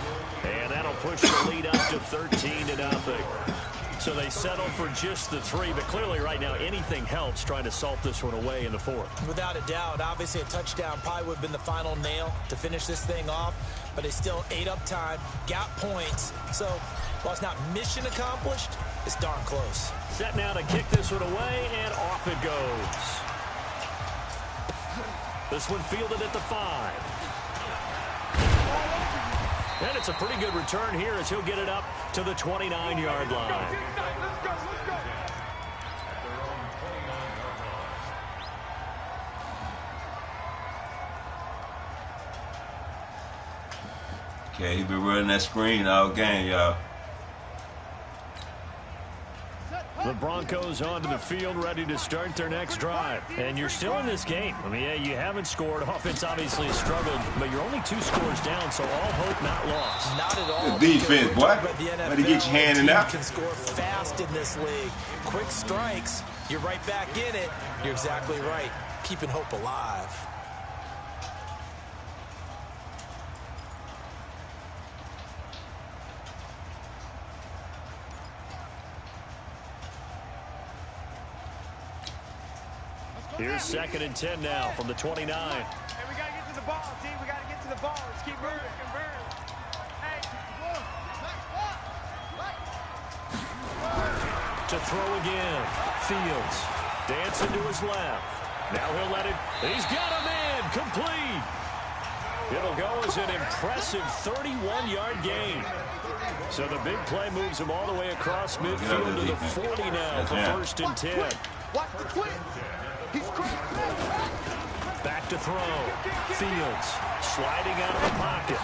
And that'll push the lead up to 13-0. So they settle for just the 3, but clearly right now anything helps trying to salt this one away in the 4th. Without a doubt, obviously a touchdown probably would have been the final nail to finish this thing off, but they still ate up time, got points. So while it's not mission accomplished, it's darn close. Set now to kick this one away, and off it goes. This one fielded at the 5. And it's a pretty good return here as he'll get it up to the 29-yard line. Let's go. Okay, he been running that screen all game, y'all. The Broncos onto the field, ready to start their next drive. And you're still in this game. I mean, yeah, you haven't scored. Offense obviously has struggled, but you're only 2 scores down, so all hope not lost. Not at all. The defense, boy. Better get your hand in that. Can score fast in this league. Quick strikes. You're right back in it. You're exactly right. Keeping hope alive. Here's 2nd and 10 now from the 29. Hey, we got to get to the ball, D. We got to get to the ball. Let's keep moving. Hey, To throw again. Fields dancing to his left. Now he'll let it. He's got a man. Complete. It'll go as an impressive 31-yard gain. So the big play moves him all the way across midfield to the 40 now for 1st and 10. watch the twin. He's crazy. Back to throw. Fields sliding out of the pocket.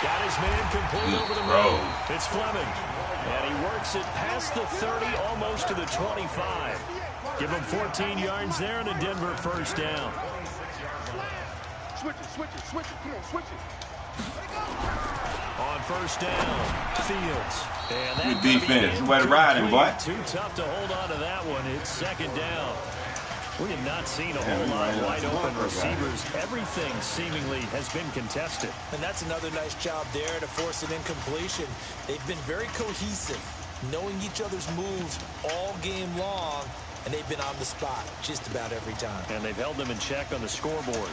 Got his man complete over the middle. It's Fleming. And he works it past the 30, almost to the 25. Give him 14 yards there and a Denver 1st down. Switch it, switch it, switch it. Come on, switch it. On first down, Fields. And good defense. Way to ride him, boy. Too tough to hold on to that one. It's second down. We have not seen a whole lot of wide open receivers. Everything seemingly has been contested. And that's another nice job there to force an incompletion. They've been very cohesive, knowing each other's moves all game long, and they've been on the spot just about every time. And they've held them in check on the scoreboard.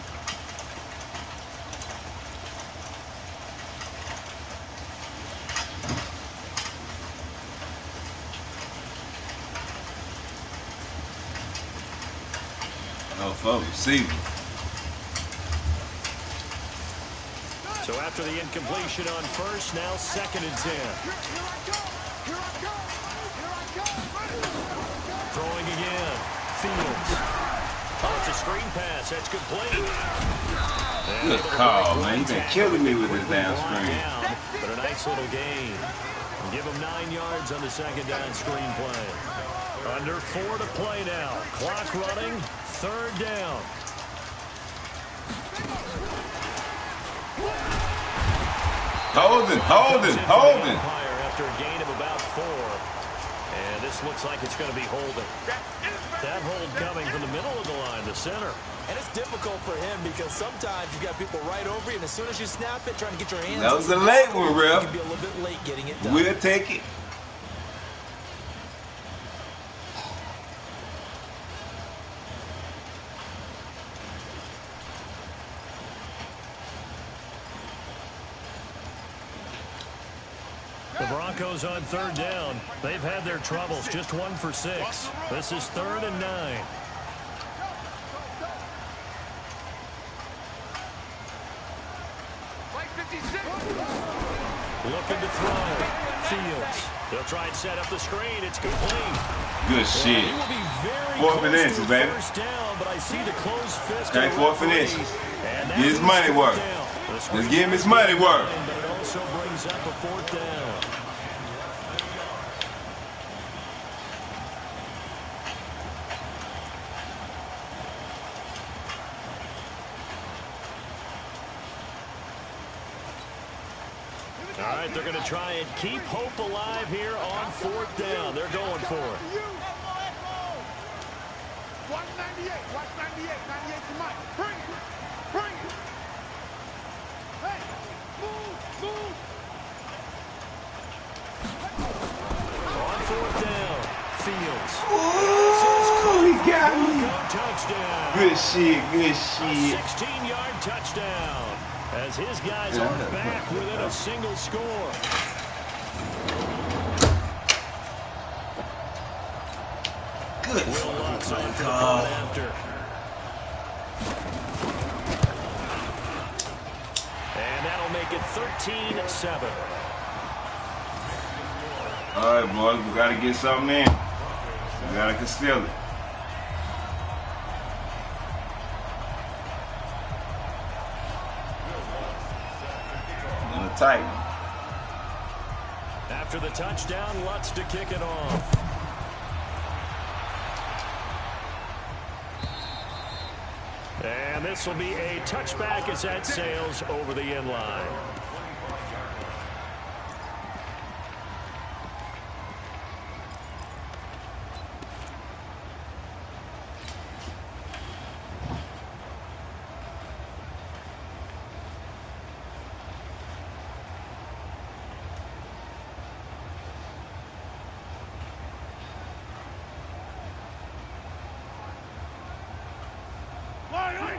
For receivers. So after the incompletion on first, now second and 10. Throwing again. Fields. Oh, it's a screen pass. That's complete. Good call, man. He's been killing me with his damn screen. But a nice little gain. Give him 9 yards on the second down screen play. Under 4 to play now. Clock running. Third down. Holding. After a gain of about 4. And this looks like it's going to be holding. That hold coming from the middle of the line, the center. And it's difficult for him because sometimes you've got people right over you, and as soon as you snap it, trying to get your hands. That was a late one, Ref. You can be a little bit late getting it done. We'll take it. The Broncos on third down. They've had their troubles. Just 1 for 6. This is 3rd and 9. Looking to throw. Fields. They'll try and set up the screen. It's complete. Good shit. He will be very 4th and inches, baby. First down, but I see the closed fist. Okay, 4th and inches. Get his money worth. Let's give him his money worth. But it also brings up a 4th down. All right, they're going to try and keep hope alive here on 4th down. They're going for it. Watch 98. Watch 98. 98 to Mike. Bring it. Bring it. Hey, move. On 4th down, Fields. Ooh, he got me. Touchdown. Good shit. 16-yard touchdown. As his guys are back within a single score. Good. Will Lutz on for the punt after. And that'll make it 13-7. All right, boys, we got to get something in. We got to conceal it. Tight. After the touchdown, Lutz to kick it off. And this will be a touchback as that sails over the end line.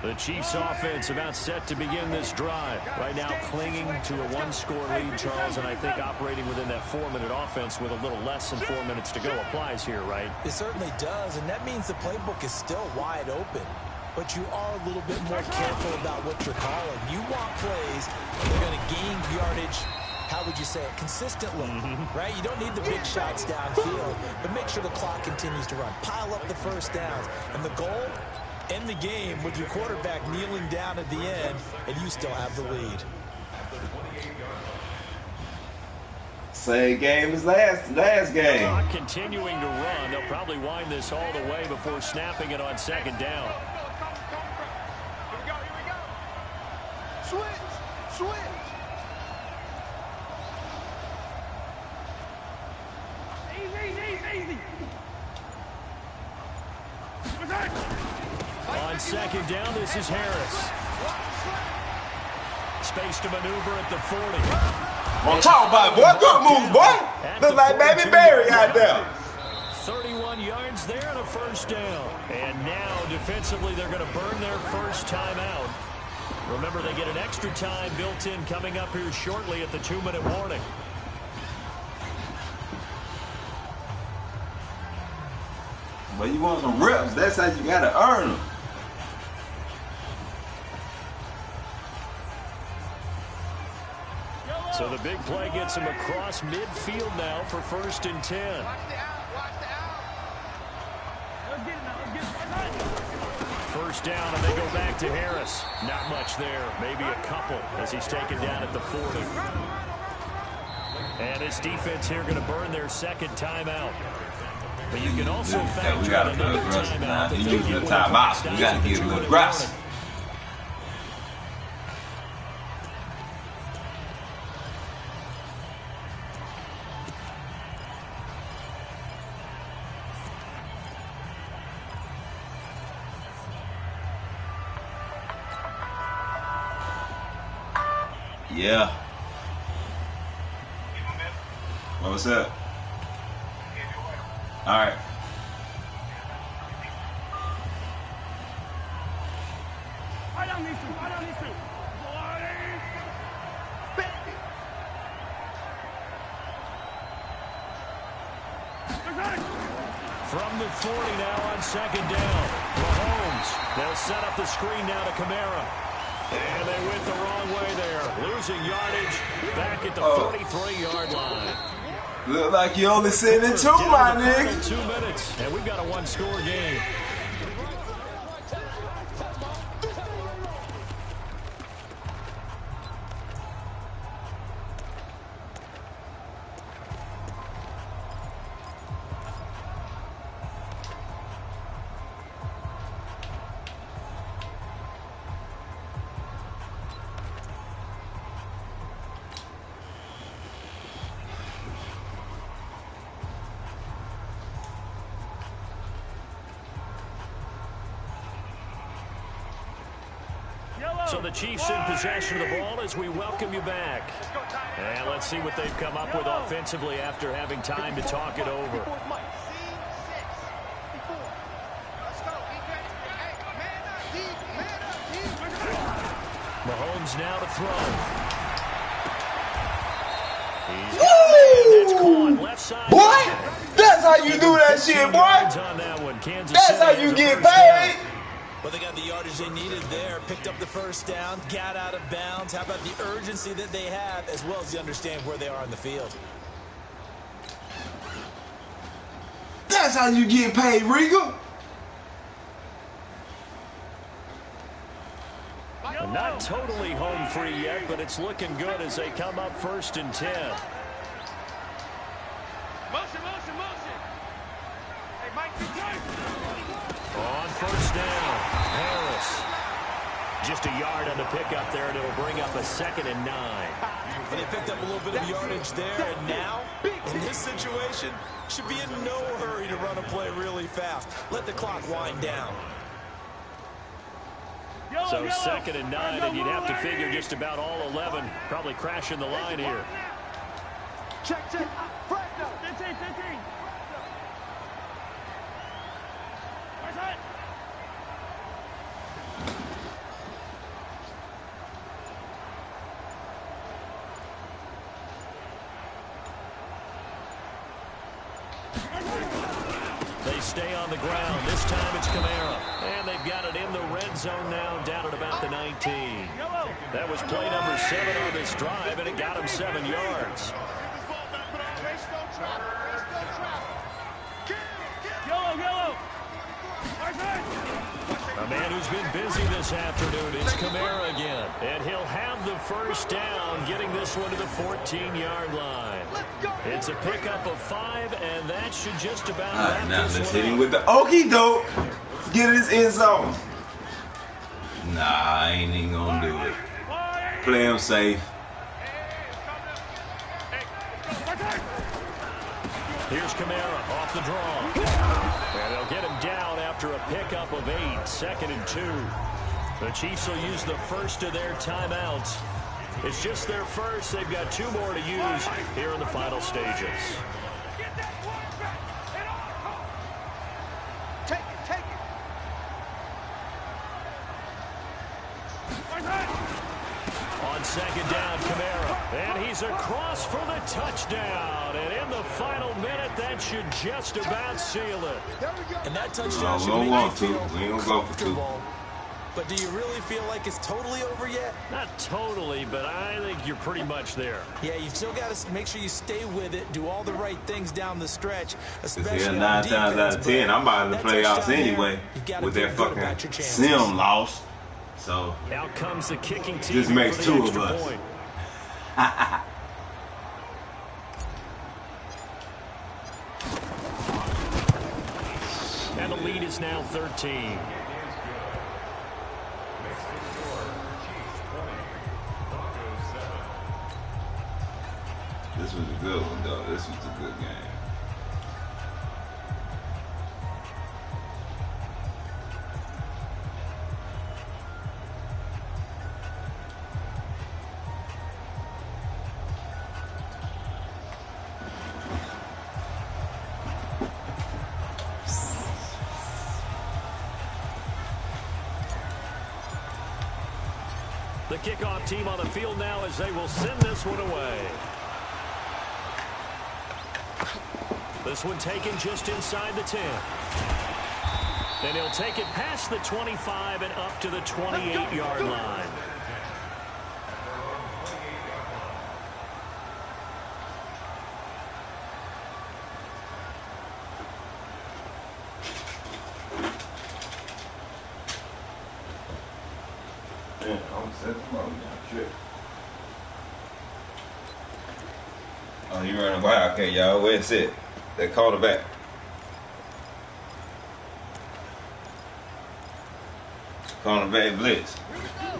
The Chiefs offense about set to begin this drive. Right now clinging to a 1-score lead, Charles, and I think operating within that 4-minute offense with a little less than 4 minutes to go applies here, right? It certainly does, and that means the playbook is still wide open. But you are a little bit more careful about what you're calling. You want plays that are going to gain yardage, how would you say it, consistently, right? You don't need the big shots downfield, but make sure the clock continues to run. Pile up the first downs. And the goal? End the game with your quarterback kneeling down at the end, and you still have the lead. Same game as last game. Clock continuing to run. They'll probably wind this all the way before snapping it on second down. Switch. Easy. On second down, this is Harris. Space to maneuver at the 40. On top about it, boy. Good move, boy. Look like Baby Barry out there. 31 yards there and a first down. And now, defensively, they're going to burn their first timeout. Remember, they get an extra time built in coming up here shortly at the 2-minute warning. But you want some reps, that's how you got to earn them. So the big play gets him across midfield now for 1st and 10. Watch the out. Let's get it. First down, and they go back to Harris. Not much there, maybe a couple as he's taken down at the 40. And his defense here going to burn their second timeout. But you can also factor in another timeout. He's using the timeout. We got to give him a grass. Yeah. What's up? All right. I don't need to. From the 40 now on second down. Mahomes. They'll set up the screen now to Kamara. And they went the wrong way there. Losing yardage back at the 43-yard line. Look like you only sitting in 2, my nigga. 2 minutes, and we've got a one-score game. So the Chiefs in possession of the ball as we welcome you back. And let's see what they've come up with offensively after having time to talk it over. Mahomes now to throw. He's got caught left side. Boy, that's how you do that shit, boy. That's how you get paid. Well, they got the yardage they needed there, picked up the first down, got out of bounds. How about the urgency that they have, as well as they understand where they are on the field? That's how you get paid, Regal. Not totally home free yet, but it's looking good as they come up 1st and 10. Motion. Hey, Mike, good time. On first down, Harris. Just a yard on the pickup there, and it'll bring up a 2nd and 9. Well, they picked up a little bit of yardage there, and now, in this situation, should be in no hurry to run a play really fast. Let the clock wind down. So 2nd and 9, and you'd have to figure just about all 11 probably crashing the line here. Check. 15. They stay on the ground. This time it's Kamara. And they've got it in the red zone now, down at about the 19. That was play number 7 on this drive, and it got him 7 yards. Yellow. A man who's been busy this afternoon. It's Kamara again. And he'll have the first down, getting this one to the 14-yard line. It's a pickup of 5, and that should just about All right, wrap now this let's one hit him up. with the okie doke. Get his end zone. Nah, I ain't even gonna do it. Play him safe. Here's Kamara off the draw. And they'll get him down after a pickup of 8, 2nd and 2. The Chiefs will use the first of their timeouts. It's just their first. They've got 2 more to use here in the final stages. On 2nd down, Kamara. And he's across for the touchdown. And in the final minute, that should just about seal it. And that touchdown should make you feel comfortable. But do you really feel like it's totally over yet? Not totally, but I think you're pretty much there. Yeah, you've still got to make sure you stay with it, do all the right things down the stretch, especially here on 9 defense, times out of 10. I'm about to play offs anyway with that fucking sim loss. So out comes the kicking team. This makes 2 of us. And the lead is now 13. This was a good one, though. This was a good game. The kickoff team on the field now as they will send this one away. This one taken just inside the 10. Then he'll take it past the 25 and up to the 28-yard line. Oh, you running wild. Okay, y'all. Where's it? They called it back. Calling back blitz.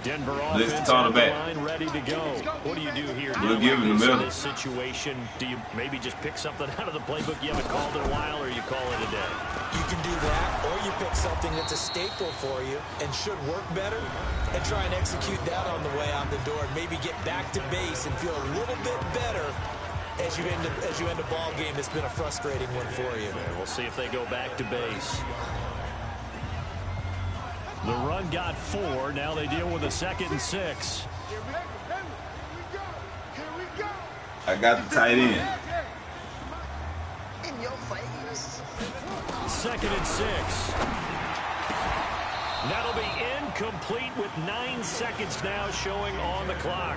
Denver Blitz offense calling on the back. line ready to go. What do you do here We'll give him the middle. in this situation? Do you maybe just pick something out of the playbook you haven't called in a while, or you call it a day? You can do that, or you pick something that's a staple for you and should work better and try and execute that on the way out the door and maybe get back to base and feel a little bit better as you end a ball game that's been a frustrating one for you. And we'll see if they go back to base. The run got 4. Now they deal with a 2nd and 6. I got the tight end. In your face. 2nd and 6. That'll be incomplete with 9 seconds now showing on the clock.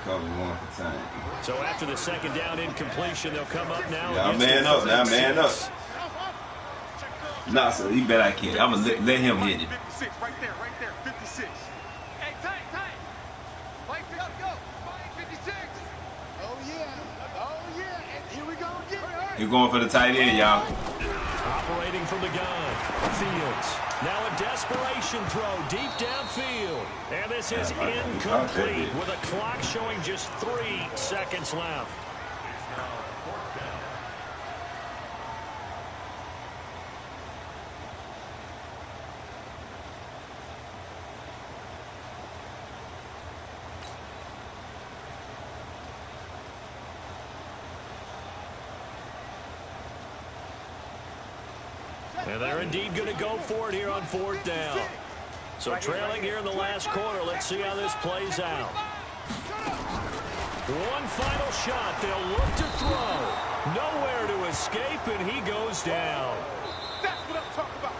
Cover 1 for time. So after the 2nd down incompletion, they'll come up now. Y'all man up. Now man up. Nah, so he bet I can't. I'm going to let him hit it. 56, right there, 56. Hey, tight. Mike, go. 56. Oh, yeah, and here we go again. You're going for the tight end, y'all. Operating from the gun. Fields. Now a desperation throw deep downfield. And this is incomplete with a clock showing just 3 seconds left. And they're indeed going to go for it here on 4th down. So trailing here in the last quarter, let's see how this plays out. One final shot. They'll look to throw. Nowhere to escape, and he goes down. That's what I'm talking about.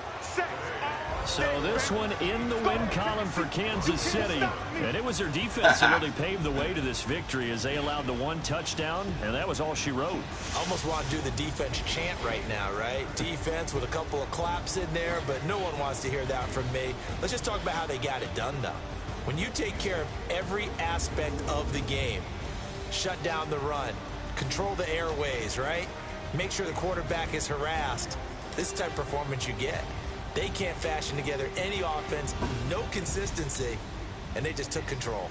So this one in the win column for Kansas City. And it was their defense that really paved the way to this victory as they allowed the 1 touchdown, and that was all she wrote. I almost want to do the defense chant right now, right? Defense with a couple of claps in there, but no one wants to hear that from me. Let's just talk about how they got it done, though. When you take care of every aspect of the game, shut down the run, control the airways, right? Make sure the quarterback is harassed. This type of performance you get. They can't fashion together any offense, no consistency, and they just took control.